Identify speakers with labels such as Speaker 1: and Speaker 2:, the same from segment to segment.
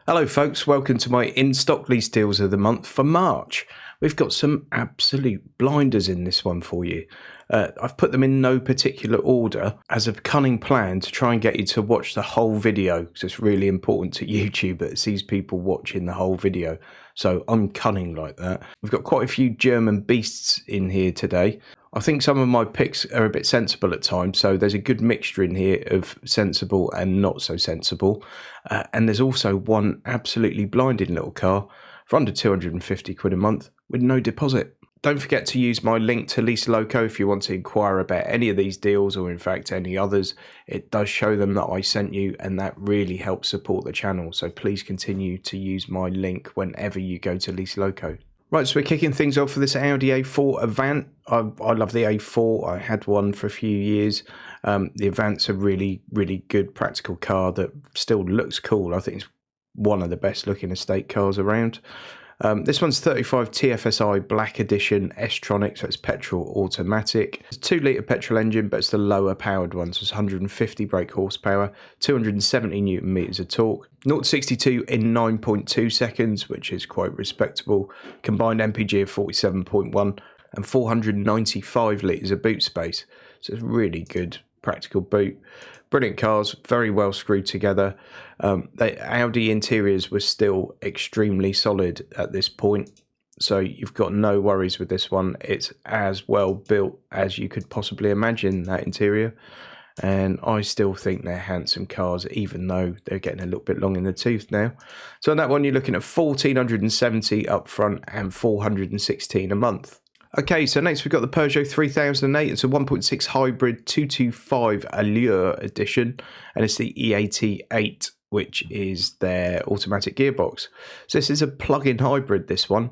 Speaker 1: Hello folks, welcome to my in-stock lease deals of the month for March. We've got some absolute blinders in this one for you. I've put them in no particular order as a cunning plan to try and get you to watch the whole video, because it's really important to YouTube that it sees people watching the whole video. So I'm cunning like that. We've got quite a few German beasts in here today. I think some of my picks are a bit sensible at times, so there's a good mixture in here of sensible and not so sensible. And there's also one absolutely blinding little car for under 250 quid a month with no deposit. Don't forget to use my link to Lease Loco if you want to inquire about any of these deals or in fact any others. It does show them that I sent you, and that really helps support the channel. So please continue to use my link whenever you go to Lease Loco. Right, so we're kicking things off for this Audi A4 Avant. I love the A4. I had one for a few years. The Avant's a really, really good practical car that still looks cool. I think it's one of the best looking estate cars around. This one's 35 TFSI Black Edition S-Tronic, so it's petrol automatic. It's a 2-litre petrol engine, but it's the lower powered one, so it's 150 brake horsepower, 270 newton meters of torque. 0 to 62 in 9.2 seconds, which is quite respectable. Combined MPG of 47.1 and 495 litres of boot space. So it's really good practical boot. Brilliant cars, very well screwed together. The Audi interiors were still extremely solid at this point, so you've got no worries with this one. It's as well built as you could possibly imagine, that interior, and I still think they're handsome cars, even though they're getting a little bit long in the tooth now. So on that one, you're looking at 1,470 up front and 416 a month. Okay, so next we've got the Peugeot 3008. It's a 1.6 hybrid 225 Allure edition, and it's the E88, which is their automatic gearbox. So this is a plug-in hybrid, this one.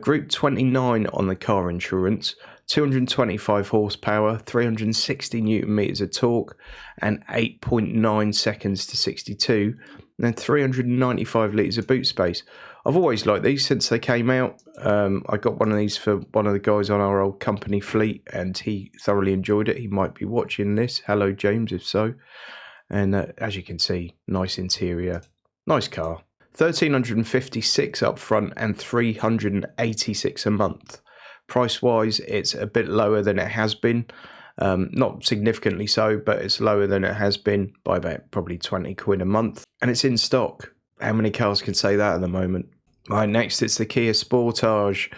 Speaker 1: Group 29 on the car insurance, 225 horsepower, 360 newton meters of torque, and 8.9 seconds to 62, and then 395 litres of boot space. I've always liked these since they came out. I got one of these for one of the guys on our old company fleet, and he thoroughly enjoyed it. He might be watching this. Hello, James, if so. And as you can see, nice interior, nice car. 1,356 up front and 386 a month. Price-wise, it's a bit lower than it has been. Not significantly so, but it's lower than it has been by about probably 20 quid a month. And it's in stock. How many cars can say that at the moment? Right, next it's the Kia Sportage.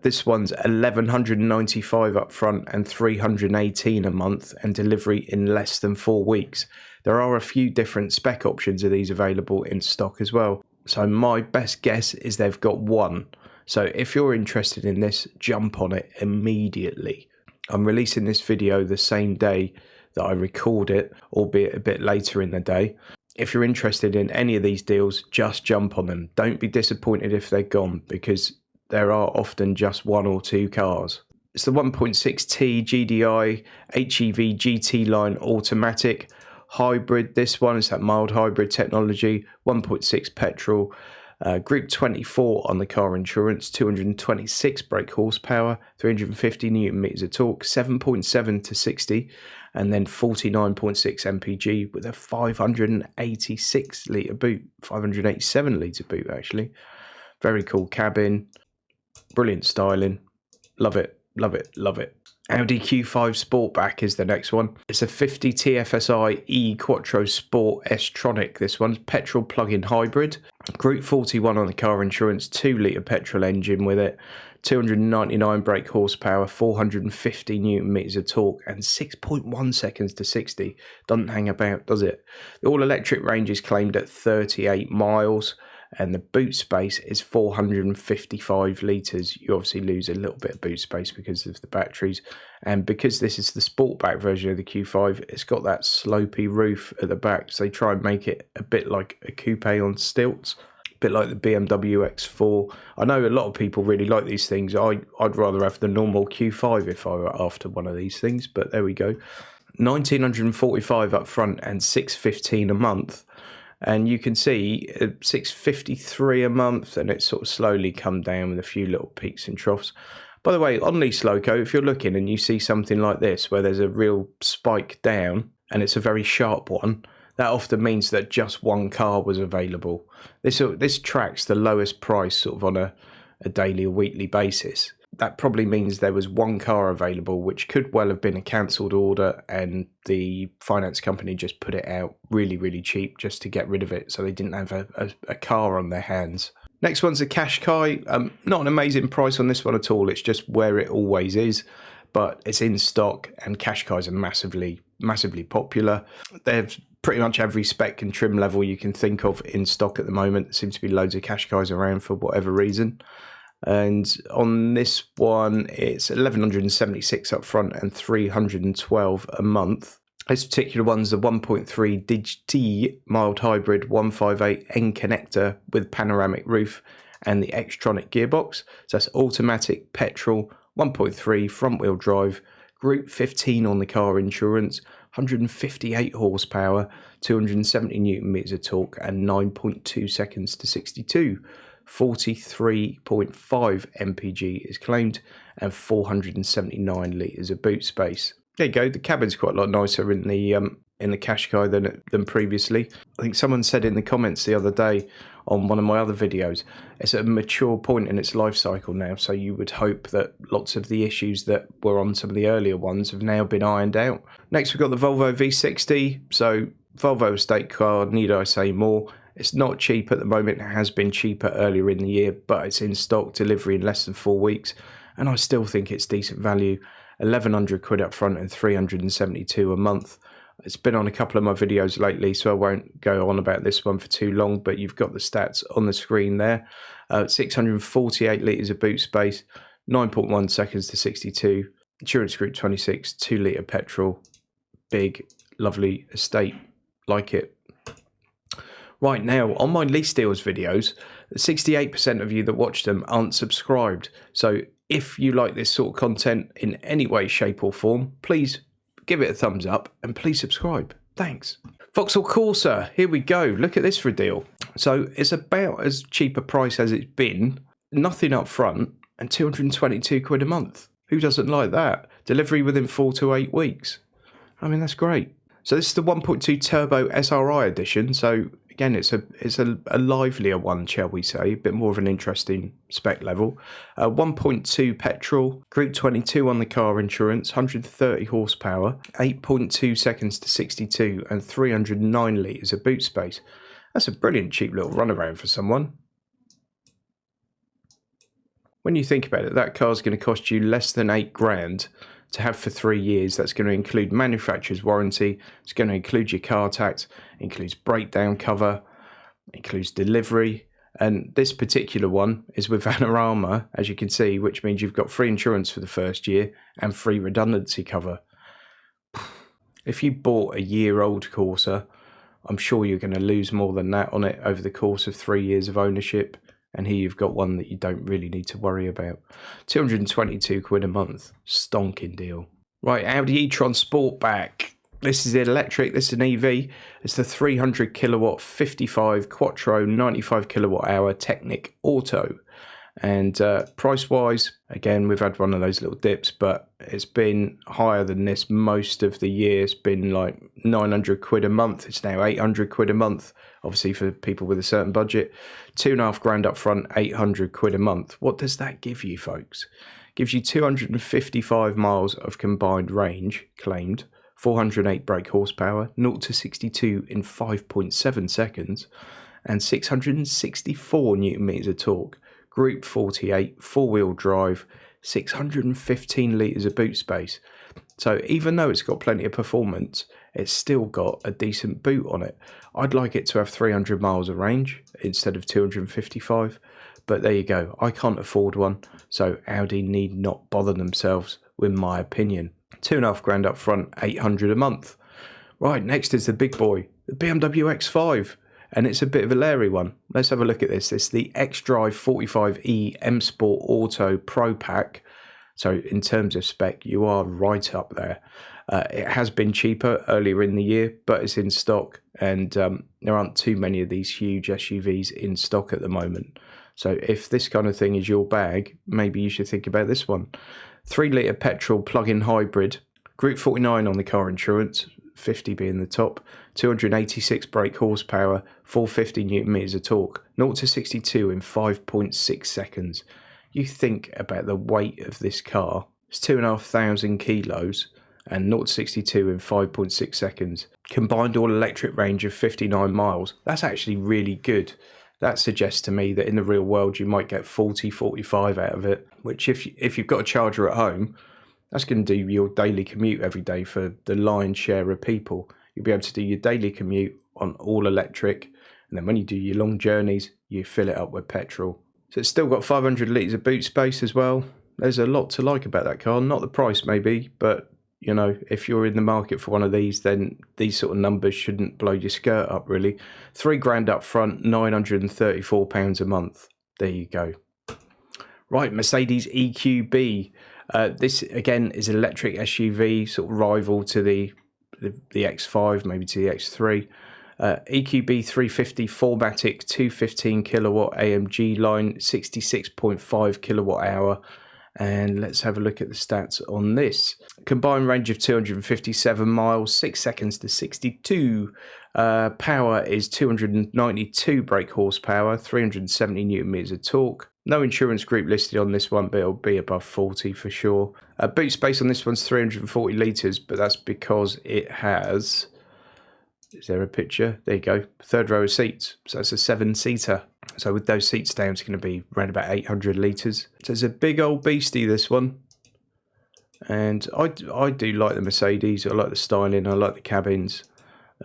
Speaker 1: This one's 1,195 up front and 318 a month, and delivery in less than 4 weeks. There are a few different spec options of these available in stock as well. So my best guess is they've got one. So if you're interested in this, jump on it immediately. I'm releasing this video the same day that I record it, albeit a bit later in the day. If you're interested in any of these deals, just jump on them. Don't be disappointed if they're gone, because there are often just one or two cars. It's the 1.6T GDI HEV GT line automatic hybrid. This one is that mild hybrid technology, 1.6 petrol, Group 24 on the car insurance, 226 brake horsepower, 350 newton meters of torque, 7.7 to 60, and then 49.6 mpg with a 586 litre boot, 587 litre boot actually. Very cool cabin, brilliant styling, love it, love it, love it. Audi Q5 Sportback is the next one. It's a 50 TFSI E Quattro Sport S-Tronic. This one's petrol plug-in hybrid. Group 41 on the car insurance, 2-litre petrol engine with it, 299 brake horsepower, 450 newton meters of torque, and 6.1 seconds to 60. Doesn't hang about, does it? The all-electric range is claimed at 38 miles. And the boot space is 455 litres. You obviously lose a little bit of boot space because of the batteries. And because this is the Sportback version of the Q5, it's got that slopey roof at the back. So they try and make it a bit like a coupe on stilts, a bit like the BMW X4. I know a lot of people really like these things. I'd rather have the normal Q5 if I were after one of these things, but there we go. 1,945 up front and 615 a month. And you can see 653 a month, and it's sort of slowly come down with a few little peaks and troughs. By the way, on Lease Loco, if you're looking and you see something like this, where there's a real spike down, and it's a very sharp one, That often means that just one car was available. This tracks the lowest price sort of on a daily or weekly basis. That probably means there was one car available, which could well have been a cancelled order, and the finance company just put it out really, really cheap just to get rid of it, so they didn't have a car on their hands. Next one's a Qashqai. Not an amazing price on this one at all. It's just where it always is, but it's in stock, and Qashqais are massively popular. They have pretty much every spec and trim level you can think of in stock at the moment. There seems to be loads of Qashqais around for whatever reason. And on this one, it's 1,176 up front and 312 a month. This particular one's the 1.3 DigiT mild hybrid 158 N connector with panoramic roof and the Xtronic gearbox. So that's automatic, petrol, 1.3 front wheel drive, Group 15 on the car insurance, 158 horsepower, 270 newton meters of torque, and 9.2 seconds to 62. 43.5 mpg is claimed, and 479 litres of boot space. There you go. The cabin's quite a lot nicer in the Qashqai than previously. I think someone said in the comments the other day on one of my other videos, it's at a mature point in its life cycle now, so you would hope that lots of the issues that were on some of the earlier ones have now been ironed out. Next, we've got the Volvo V60. So Volvo estate car, need I say more? It's not cheap at the moment. It has been cheaper earlier in the year, but it's in stock, delivery in less than 4 weeks, and I still think it's decent value. 1,100 quid up front and 372 a month. It's been on a couple of my videos lately, so I won't go on about this one for too long, but you've got the stats on the screen there. 648 litres of boot space, 9.1 seconds to 62, insurance group 26, 2 litre petrol, big, lovely estate, like it. Right, now, on my lease deals videos, 68% of you that watch them aren't subscribed. So if you like this sort of content in any way, shape or form, please give it a thumbs up and please subscribe. Thanks. Vauxhall Corsa, here we go. Look at this for a deal. So it's about as cheap a price as it's been, nothing up front, and 222 quid a month. Who doesn't like that? Delivery within 4 to 8 weeks. I mean, that's great. So this is the 1.2 Turbo SRI edition. So again, it's a livelier one, shall we say, a bit more of an interesting spec level. 1.2 petrol, Group 22 on the car insurance, 130 horsepower, 8.2 seconds to 62, and 309 litres of boot space. That's a brilliant cheap little runaround for someone. When you think about it, that car's going to cost you less than 8 grand to have for 3 years. That's going to include manufacturer's warranty, it's going to include your car tax, includes breakdown cover, includes delivery, and this particular one is with Vanarama, as you can see, which means you've got free insurance for the first year and free redundancy cover. If you bought a year-old Corsa, I'm sure you're going to lose more than that on it over the course of 3 years of ownership. And here you've got one that you don't really need to worry about. 222 quid a month. Stonking deal. Right, Audi E-tron Sportback. This is electric, this is an EV. It's the 300 kilowatt 55 Quattro 95 kilowatt hour Technic Auto. And price-wise, again, we've had one of those little dips, but it's been higher than this most of the year. It's been like 900 quid a month. It's now 800 quid a month, obviously for people with a certain budget. 2.5 grand up front, 800 quid a month. What does that give you, folks? It gives you 255 miles of combined range, claimed, 408 brake horsepower, 0 to 62 in 5.7 seconds, and 664 newton meters of torque. Group 48, four-wheel drive, 615 litres of boot space. So even though it's got plenty of performance, it's still got a decent boot on it. I'd like it to have 300 miles of range instead of 255, but there you go. I can't afford one, so Audi need not bother themselves, with my opinion. 2.5 grand up front, 800 a month. Right, next is the big boy, the BMW X5. And it's a bit of a leery one. Let's have a look at this. It's the xDrive 45e M Sport Auto Pro Pack. So in terms of spec, you are right up there. It has been cheaper earlier in the year, but it's in stock. And there aren't too many of these huge SUVs in stock at the moment. So if this kind of thing is your bag, maybe you should think about this one. 3 litre petrol plug-in hybrid. Group 49 on the car insurance, 50 being the top. 286 brake horsepower, 450 newton meters of torque, 0 to 62 in 5.6 seconds. You think about the weight of this car. It's 2,500 kilos and 0 to 62 in 5.6 seconds. Combined all electric range of 59 miles. That's actually really good. That suggests to me that in the real world you might get 40, 45 out of it, which if you've got a charger at home, that's going to do your daily commute every day for the lion's share of people. You'll be able to do your daily commute on all electric, and then when you do your long journeys, you fill it up with petrol. So it's still got 500 litres of boot space as well. There's a lot to like about that car. Not the price maybe, but you know, if you're in the market for one of these, then these sort of numbers shouldn't blow your skirt up really. £3,000 up front, £934 a month. There you go. Right, Mercedes EQB. This again is an electric SUV, sort of rival to the X5, maybe to the X3. EQB 350 4MATIC 215 kilowatt AMG line, 66.5 kilowatt hour. And let's have a look at the stats on this. Combined range of 257 miles, 6 seconds to 62. Power is 292 brake horsepower, 370 newton meters of torque. No insurance group listed on this one, but it'll be above 40 for sure. Boot space on this one's 340 litres, but that's because it has... Is there a picture? There you go. Third row of seats. So it's a 7-seater. So with those seats down, it's going to be around about 800 litres. So it's a big old beastie, this one. And I do like the Mercedes. I like the styling. I like the cabins.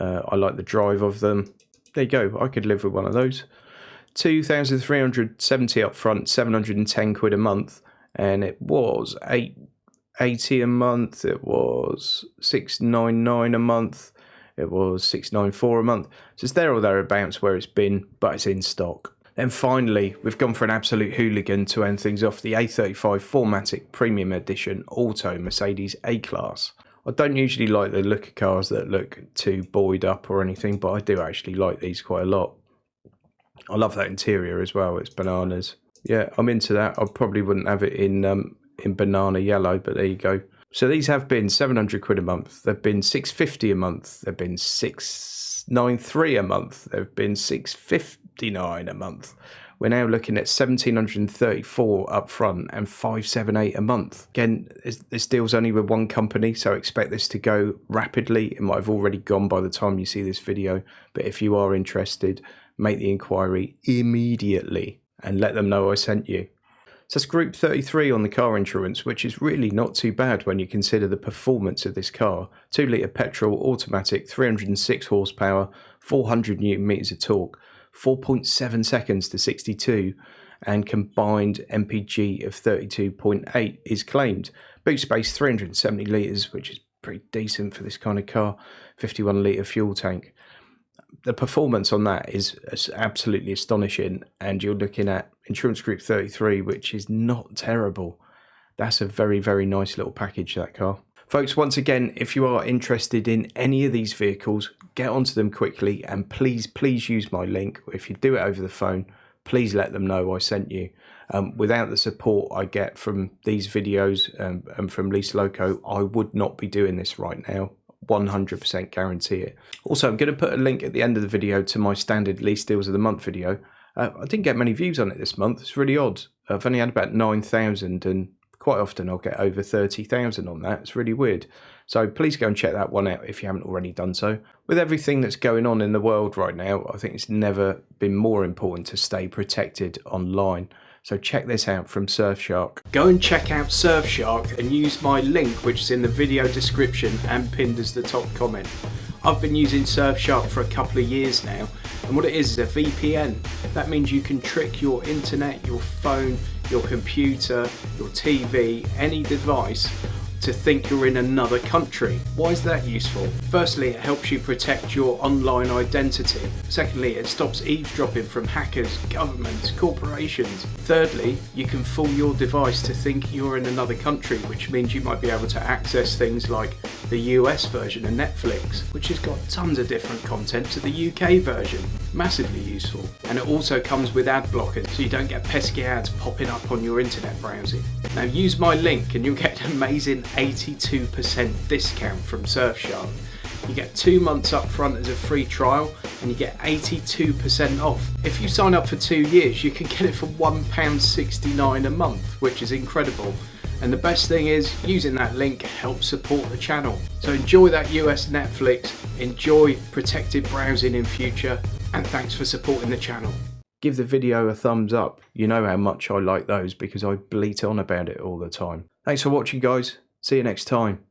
Speaker 1: I like the drive of them. There you go. I could live with one of those. 2,370 up front, 710 quid a month. And it was 880 a month. It was 699 a month. It was 694 a month. So it's there or thereabouts where it's been, but it's in stock. Then finally, we've gone for an absolute hooligan to end things off, the A35 4MATIC Premium Edition Auto Mercedes A-Class. I don't usually like the look of cars that look too buoyed up or anything, but I do actually like these quite a lot. I love that interior as well, it's bananas. Yeah, I'm into that. I probably wouldn't have it in banana yellow, but there you go. So these have been 700 quid a month. They've been 650 a month. They've been 693 a month. They've been 659 a month. We're now looking at 1,734 up front and 578 a month. Again, this deal's only with one company, so expect this to go rapidly. It might have already gone by the time you see this video, but if you are interested, make the inquiry immediately and let them know I sent you. So that's Group 33 on the car insurance, which is really not too bad when you consider the performance of this car. 2 litre petrol, automatic, 306 horsepower, 400 newton meters of torque, 4.7 seconds to 62, and combined MPG of 32.8 is claimed. Boot space 370 litres, which is pretty decent for this kind of car, 51 litre fuel tank. The performance on that is absolutely astonishing, and you're looking at Insurance Group 33, which is not terrible. That's a very, very nice little package, that car. Folks, once again, if you are interested in any of these vehicles, get onto them quickly, and please use my link. If you do it over the phone, please let them know I sent you. Without the support I get from these videos and from Lease Loco, I would not be doing this right now. 100% guarantee it. Also, I'm going to put a link at the end of the video to my standard lease deals of the month video. I didn't get many views on it this month. It's really odd. I've only had about 9,000, and quite often I'll get over 30,000 on that. It's really weird. So please go and check that one out if you haven't already done so. With everything that's going on in the world right now, I think it's never been more important to stay protected online. So check this out from Surfshark. Go and check out Surfshark and use my link, which is in the video description and pinned as the top comment. I've been using Surfshark for a couple of years now, and what it is a VPN. That means you can trick your internet, your phone, your computer, your TV, any device to think you're in another country. Why is that useful? Firstly, it helps you protect your online identity. Secondly, it stops eavesdropping from hackers, governments, corporations. Thirdly, you can fool your device to think you're in another country, which means you might be able to access things like the US version of Netflix, which has got tons of different content, to the UK version. Massively useful. And it also comes with ad blockers, so you don't get pesky ads popping up on your internet browsing. Now use my link and you'll get an amazing 82% discount from Surfshark. You get 2 months up front as a free trial and you get 82% off. If you sign up for 2 years, you can get it for £1.69 a month, which is incredible. And the best thing is, using that link helps support the channel. So enjoy that US Netflix, enjoy protected browsing in future, and thanks for supporting the channel. Give the video a thumbs up. You know how much I like those because I bleat on about it all the time. Thanks for watching, guys. See you next time.